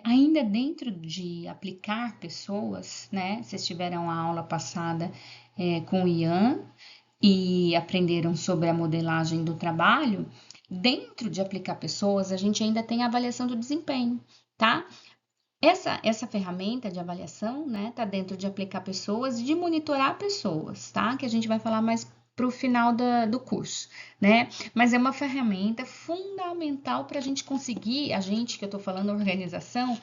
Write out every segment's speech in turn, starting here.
Ainda dentro de aplicar pessoas, né? Vocês tiveram a aula passada com o Ian e aprenderam sobre a modelagem do trabalho. Dentro de aplicar pessoas, a gente ainda tem a avaliação do desempenho, tá? Essa ferramenta de avaliação, né, tá dentro de aplicar pessoas e de monitorar pessoas, tá? Que a gente vai falar mais para o final do curso, né? Mas é uma ferramenta fundamental para a gente conseguir, a gente que eu estou falando, a organização,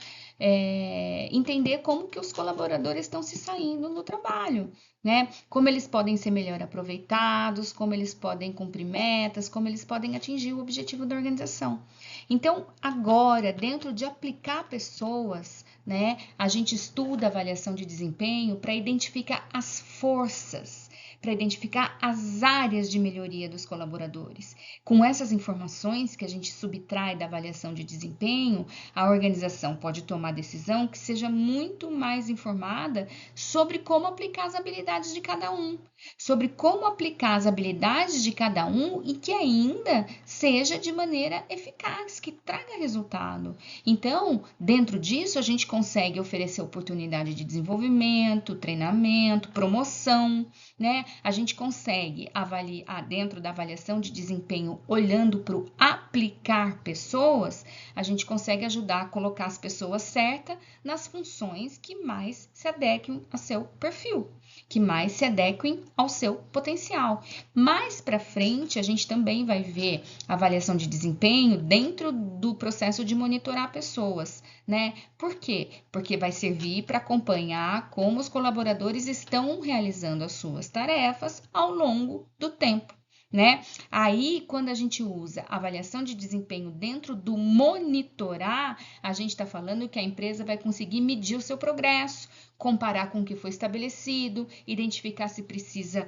entender como que os colaboradores estão se saindo no trabalho, né? Como eles podem ser melhor aproveitados, como eles podem cumprir metas, como eles podem atingir o objetivo da organização. Então, agora, dentro de aplicar pessoas, né, a gente estuda a avaliação de desempenho para identificar as forças, para identificar as áreas de melhoria dos colaboradores. Com essas informações que a gente subtrai da avaliação de desempenho, a organização pode tomar decisão que seja muito mais informada sobre como aplicar as habilidades de cada um, sobre como aplicar as habilidades de cada um e que ainda seja de maneira eficaz, que traga resultado. Então, dentro disso, a gente consegue oferecer oportunidade de desenvolvimento, treinamento, promoção, né? A gente consegue avaliar dentro da avaliação de desempenho, olhando para o aplicar pessoas, a gente consegue ajudar a colocar as pessoas certas nas funções que mais se adequem ao seu perfil, que mais se adequem ao seu potencial. Mais para frente, a gente também vai ver avaliação de desempenho dentro do processo de monitorar pessoas, né? Por quê? Porque vai servir para acompanhar como os colaboradores estão realizando as suas tarefas ao longo do tempo, né? Aí, quando a gente usa avaliação de desempenho dentro do monitorar, a gente está falando que a empresa vai conseguir medir o seu progresso, comparar com o que foi estabelecido, identificar se precisa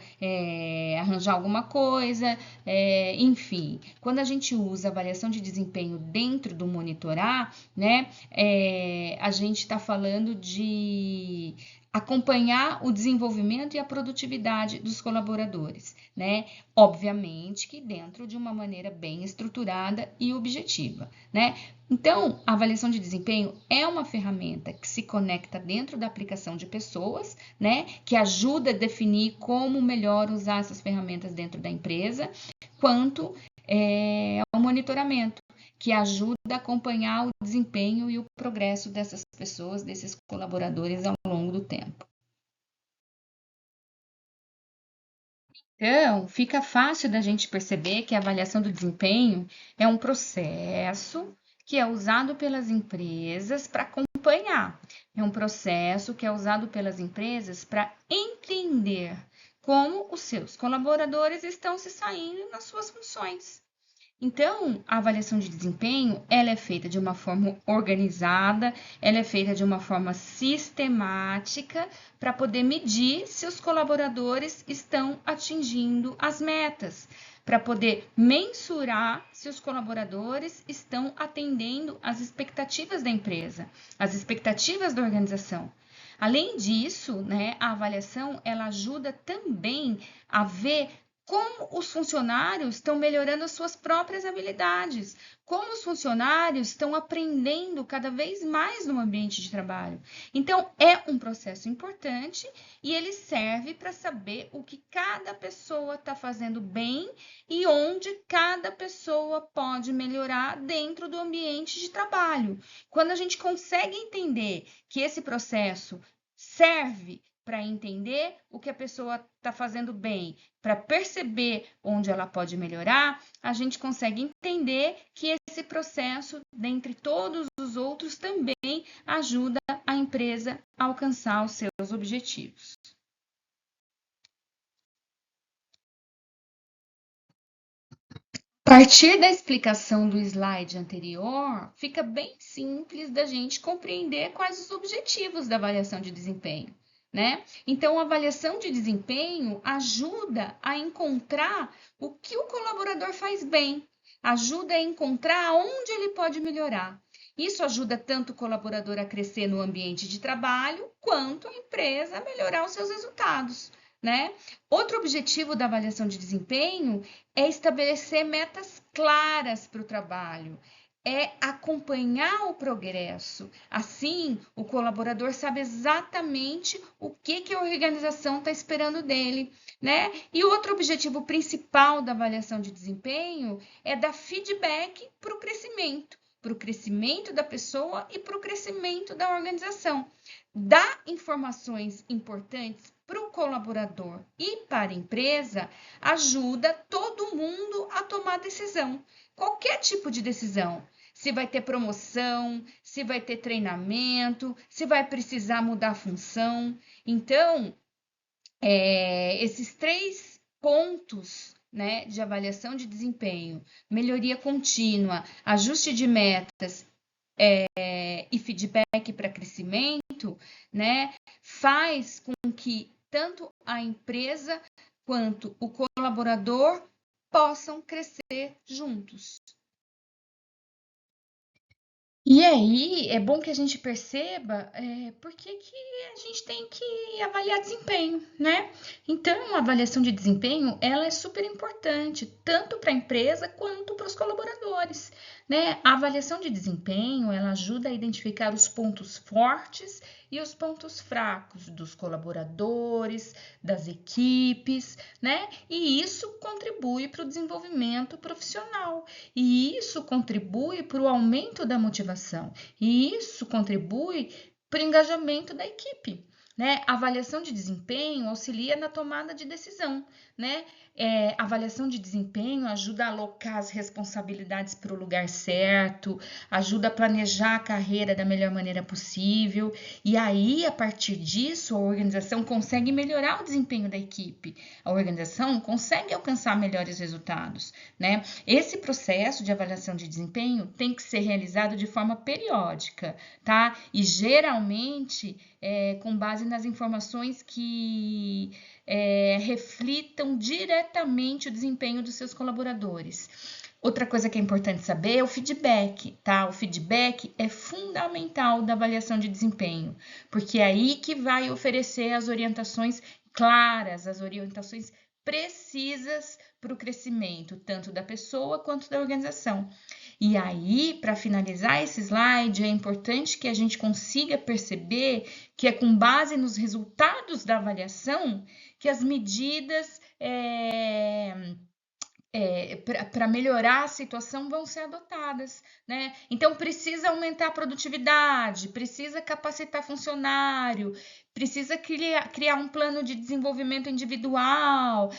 arranjar alguma coisa, enfim. Quando a gente usa avaliação de desempenho dentro do monitorar, né, a gente está falando de acompanhar o desenvolvimento e a produtividade dos colaboradores, né? Obviamente que dentro de uma maneira bem estruturada e objetiva, né? Então, a avaliação de desempenho é uma ferramenta que se conecta dentro da aplicação de pessoas, né? Que ajuda a definir como melhor usar essas ferramentas dentro da empresa, quanto ao monitoramento, que ajuda a acompanhar o desempenho e o progresso dessas pessoas, desses colaboradores ao longo do tempo. Então, fica fácil da gente perceber que a avaliação do desempenho é um processo que é usado pelas empresas para acompanhar. É um processo que é usado pelas empresas para entender como os seus colaboradores estão se saindo nas suas funções. Então, a avaliação de desempenho, ela é feita de uma forma organizada, ela é feita de uma forma sistemática para poder medir se os colaboradores estão atingindo as metas, para poder mensurar se os colaboradores estão atendendo às expectativas da empresa, às expectativas da organização. Além disso, né, a avaliação ela ajuda também a ver como os funcionários estão melhorando as suas próprias habilidades, como os funcionários estão aprendendo cada vez mais no ambiente de trabalho. Então, é um processo importante e ele serve para saber o que cada pessoa está fazendo bem e onde cada pessoa pode melhorar dentro do ambiente de trabalho. Quando a gente consegue entender que esse processo serve para entender o que a pessoa está fazendo bem, para perceber onde ela pode melhorar, a gente consegue entender que esse processo, dentre todos os outros, também ajuda a empresa a alcançar os seus objetivos. A partir da explicação do slide anterior, fica bem simples da gente compreender quais os objetivos da avaliação de desempenho, né? Então, a avaliação de desempenho ajuda a encontrar o que o colaborador faz bem, ajuda a encontrar onde ele pode melhorar. Isso ajuda tanto o colaborador a crescer no ambiente de trabalho, quanto a empresa a melhorar os seus resultados, né? Outro objetivo da avaliação de desempenho é estabelecer metas claras para o trabalho, é acompanhar o progresso. Assim, o colaborador sabe exatamente o que a organização está esperando dele, né? E outro objetivo principal da avaliação de desempenho é dar feedback para o crescimento da pessoa e para o crescimento da organização. Dar informações importantes para o colaborador e para a empresa ajuda todo mundo a tomar decisão. Qualquer tipo de decisão. Se vai ter promoção, se vai ter treinamento, se vai precisar mudar a função. Então, esses 3 pontos, né, de avaliação de desempenho, melhoria contínua, ajuste de metas e feedback para crescimento, né, faz com que tanto a empresa quanto o colaborador possam crescer juntos. E aí, é bom que a gente perceba por que a gente tem que avaliar desempenho, né? Então, a avaliação de desempenho, ela é super importante, tanto para a empresa quanto para os colaboradores, né? A avaliação de desempenho, ela ajuda a identificar os pontos fortes e os pontos fracos dos colaboradores, das equipes, né? E isso contribui para o desenvolvimento profissional. E isso contribui para o aumento da motivação. E isso contribui para o engajamento da equipe. Né? A avaliação de desempenho auxilia na tomada de decisão. Né? A avaliação de desempenho ajuda a alocar as responsabilidades para o lugar certo, ajuda a planejar a carreira da melhor maneira possível. E aí, a partir disso, a organização consegue melhorar o desempenho da equipe. A organização consegue alcançar melhores resultados. Né? Esse processo de avaliação de desempenho tem que ser realizado de forma periódica, tá? E geralmente com base nas informações que reflitam diretamente o desempenho dos seus colaboradores. Outra coisa que é importante saber é o feedback, tá? O feedback é fundamental da avaliação de desempenho, porque é aí que vai oferecer as orientações claras, as orientações precisas para o crescimento, tanto da pessoa quanto da organização. E aí, para finalizar esse slide, é importante que a gente consiga perceber que é com base nos resultados da avaliação que as medidas para melhorar a situação vão ser adotadas, né? Então, precisa aumentar a produtividade, precisa capacitar funcionário, precisa criar um plano de desenvolvimento individual,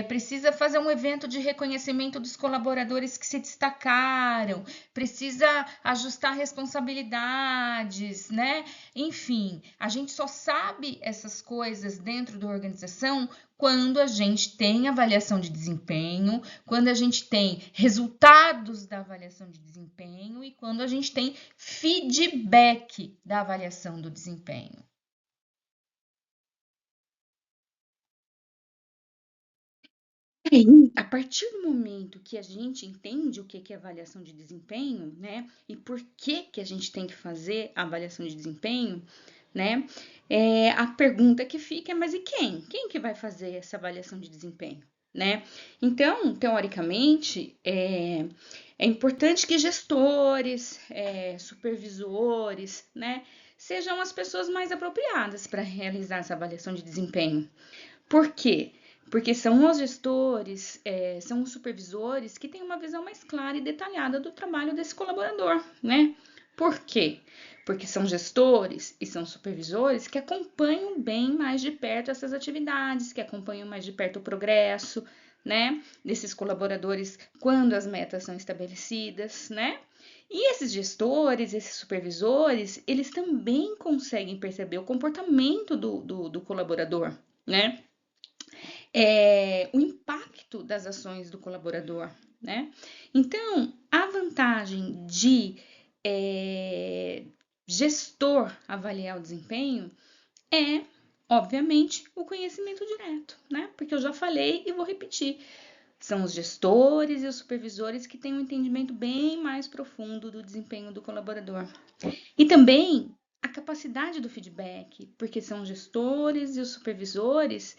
precisa fazer um evento de reconhecimento dos colaboradores que se destacaram, precisa ajustar responsabilidades, né? Enfim, a gente só sabe essas coisas dentro da organização quando a gente tem avaliação de desempenho, quando a gente tem resultados da avaliação de desempenho e quando a gente tem feedback da avaliação do desempenho. Aí, a partir do momento que a gente entende o que é avaliação de desempenho, né, e por que a gente tem que fazer a avaliação de desempenho, né, a pergunta que fica é, mas e quem? Quem que vai fazer essa avaliação de desempenho, né? Então, teoricamente, é importante que gestores, supervisores, né, sejam as pessoas mais apropriadas para realizar essa avaliação de desempenho. Por quê? Porque são os gestores, são os supervisores que têm uma visão mais clara e detalhada do trabalho desse colaborador, né? Por quê? Porque são gestores e são supervisores que acompanham bem mais de perto essas atividades, que acompanham mais de perto o progresso, né? Desses colaboradores quando as metas são estabelecidas, né? E esses gestores, esses supervisores, eles também conseguem perceber o comportamento do colaborador, né? O impacto das ações do colaborador, né? Então, a vantagem de gestor avaliar o desempenho é, obviamente, o conhecimento direto, né? Porque eu já falei e vou repetir. São os gestores e os supervisores que têm um entendimento bem mais profundo do desempenho do colaborador. E também a capacidade do feedback, porque são os gestores e os supervisores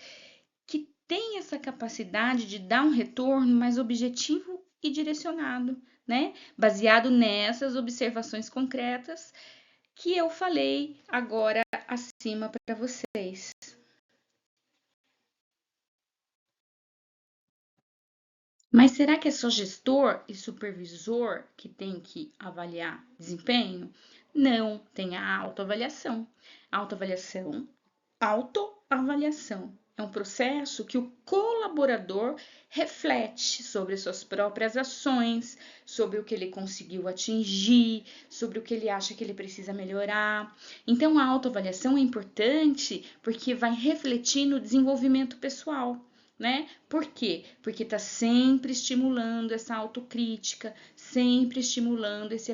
que têm essa capacidade de dar um retorno mais objetivo e direcionado, né? Baseado nessas observações concretas que eu falei agora acima para vocês. Mas será que é só gestor e supervisor que tem que avaliar desempenho? Não, tem a autoavaliação. Autoavaliação, autoavaliação é um processo que o colaborador reflete sobre suas próprias ações, sobre o que ele conseguiu atingir, sobre o que ele acha que ele precisa melhorar. Então, a autoavaliação é importante porque vai refletir no desenvolvimento pessoal. Né? Por quê? Porque está sempre estimulando essa autocrítica, sempre estimulando esse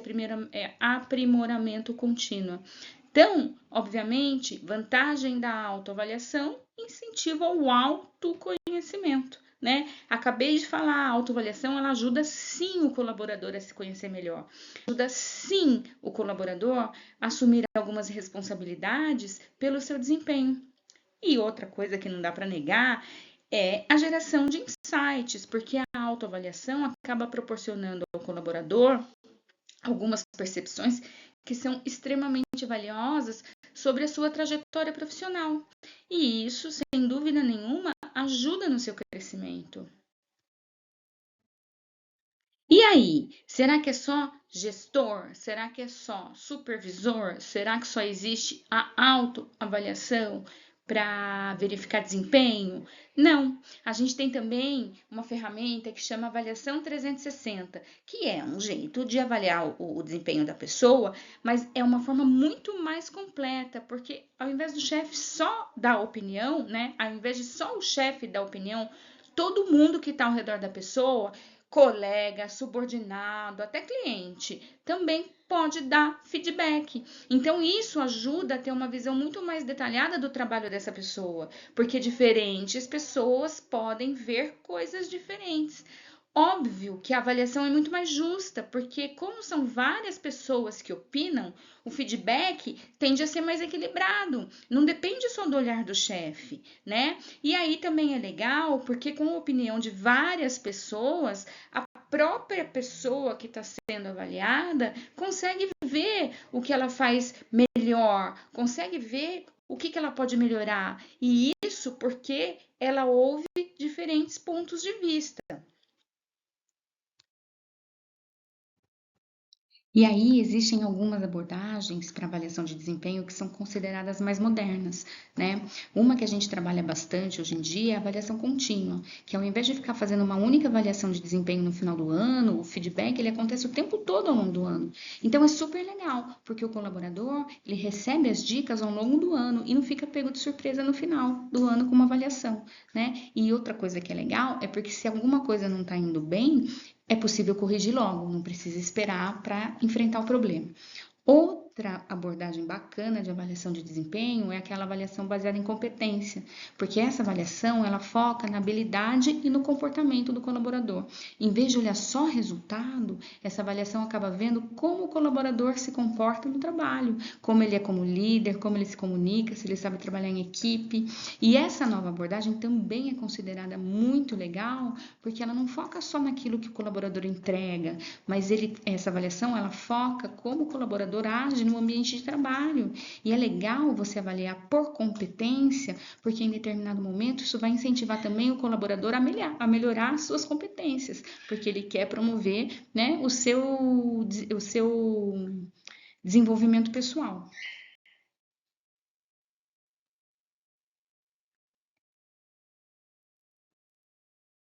aprimoramento contínuo. Então, obviamente, vantagem da autoavaliação, incentivo ao autoconhecimento, né? Acabei de falar, a autoavaliação, ela ajuda sim o colaborador a se conhecer melhor. Ajuda sim o colaborador a assumir algumas responsabilidades pelo seu desempenho. E outra coisa que não dá para negar é a geração de insights, porque a autoavaliação acaba proporcionando ao colaborador algumas percepções que são extremamente valiosas sobre a sua trajetória profissional. E isso, sem dúvida nenhuma, ajuda no seu crescimento. E aí, será que é só gestor? Será que é só supervisor? Será que só existe a autoavaliação para verificar desempenho? Não, a gente tem também uma ferramenta que chama avaliação 360, que é um jeito de avaliar o desempenho da pessoa, mas é uma forma muito mais completa, porque ao invés do chefe só dar opinião, né? Ao invés de só o chefe dar opinião, todo mundo que está ao redor da pessoa, colega, subordinado, até cliente, também pode dar feedback. Então, isso ajuda a ter uma visão muito mais detalhada do trabalho dessa pessoa, porque diferentes pessoas podem ver coisas diferentes. Óbvio que a avaliação é muito mais justa, porque como são várias pessoas que opinam, o feedback tende a ser mais equilibrado. Não depende só do olhar do chefe, né? E aí também é legal, porque com a opinião de várias pessoas, a própria pessoa que está sendo avaliada consegue ver o que ela faz melhor, consegue ver o que ela pode melhorar. E isso porque ela ouve diferentes pontos de vista. E aí existem algumas abordagens para avaliação de desempenho que são consideradas mais modernas, né? Uma que a gente trabalha bastante hoje em dia é a avaliação contínua, que ao invés de ficar fazendo uma única avaliação de desempenho no final do ano, o feedback ele acontece o tempo todo ao longo do ano. Então é super legal, porque o colaborador ele recebe as dicas ao longo do ano e não fica pego de surpresa no final do ano com uma avaliação, né? E outra coisa que é legal é porque se alguma coisa não está indo bem, é possível corrigir logo, não precisa esperar para enfrentar o problema. Outra abordagem bacana de avaliação de desempenho é aquela avaliação baseada em competência, porque essa avaliação ela foca na habilidade e no comportamento do colaborador. Em vez de olhar só resultado, essa avaliação acaba vendo como o colaborador se comporta no trabalho, como ele é como líder, como ele se comunica, se ele sabe trabalhar em equipe. E essa nova abordagem também é considerada muito legal, porque ela não foca só naquilo que o colaborador entrega, mas essa avaliação ela foca como o colaborador age no ambiente de trabalho. E é legal você avaliar por competência, porque em determinado momento isso vai incentivar também o colaborador a melhorar suas competências, porque ele quer promover, né, o seu desenvolvimento pessoal.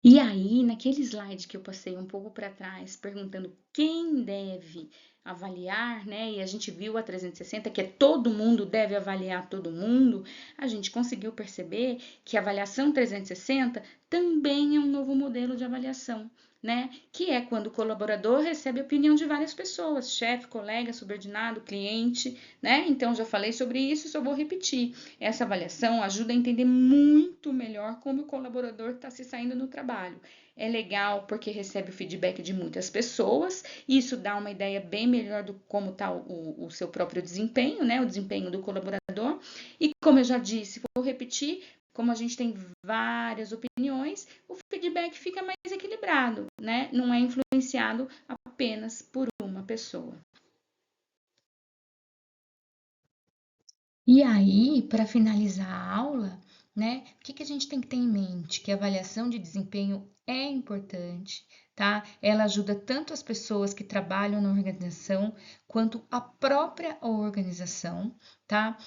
E aí, naquele slide que eu passei um pouco para trás, perguntando quem deve avaliar, né? E a gente viu a 360, que é todo mundo deve avaliar todo mundo, a gente conseguiu perceber que a avaliação 360 também é um novo modelo de avaliação, né? Que é quando o colaborador recebe a opinião de várias pessoas, chefe, colega, subordinado, cliente, né? Então já falei sobre isso, só vou repetir. Essa avaliação ajuda a entender muito melhor como o colaborador está se saindo no trabalho. É legal porque recebe o feedback de muitas pessoas, e isso dá uma ideia bem melhor do como está o seu próprio desempenho, né? O desempenho do colaborador. E como eu já disse, vou repetir, como a gente tem várias opiniões, o feedback fica mais equilibrado, né? Não é influenciado apenas por uma pessoa. E aí, para finalizar a aula, né, o que a gente tem que ter em mente? Que a avaliação de desempenho é importante, tá? Ela ajuda tanto as pessoas que trabalham na organização quanto a própria organização, tá?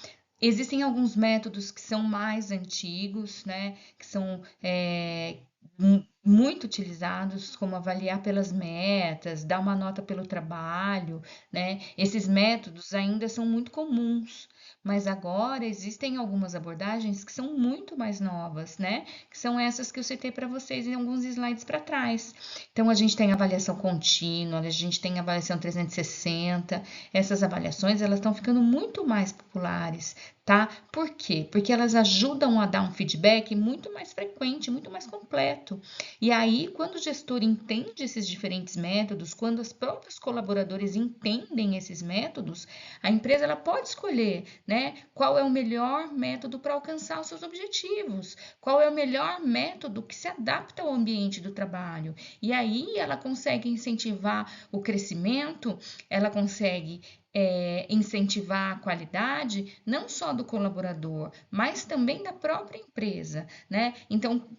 Existem alguns métodos que são mais antigos, né, que são muito utilizados, como avaliar pelas metas, dar uma nota pelo trabalho, né? Esses métodos ainda são muito comuns, mas agora existem algumas abordagens que são muito mais novas, né? Que são essas que eu citei para vocês em alguns slides para trás. Então, a gente tem avaliação contínua, a gente tem avaliação 360. Essas avaliações, elas estão ficando muito mais populares, tá? Por quê? Porque elas ajudam a dar um feedback muito mais frequente, muito mais completo. E aí, quando o gestor entende esses diferentes métodos, quando os próprios colaboradores entendem esses métodos, a empresa ela pode escolher, né, qual é o melhor método para alcançar os seus objetivos, qual é o melhor método que se adapta ao ambiente do trabalho. E aí ela consegue incentivar o crescimento, ela consegue incentivar a qualidade não só do colaborador, mas também da própria empresa, né? Então,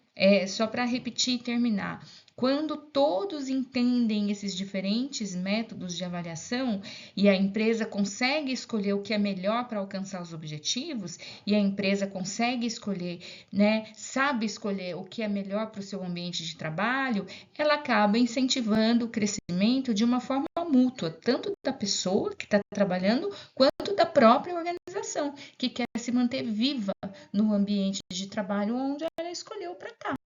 só para repetir e terminar, quando todos entendem esses diferentes métodos de avaliação e a empresa consegue escolher o que é melhor para alcançar os objetivos, e a empresa consegue escolher, né, sabe escolher o que é melhor para o seu ambiente de trabalho, ela acaba incentivando o crescimento de uma forma mútua, tanto da pessoa que está trabalhando, quanto da própria organização, que quer se manter viva no ambiente de trabalho onde ela escolheu para estar.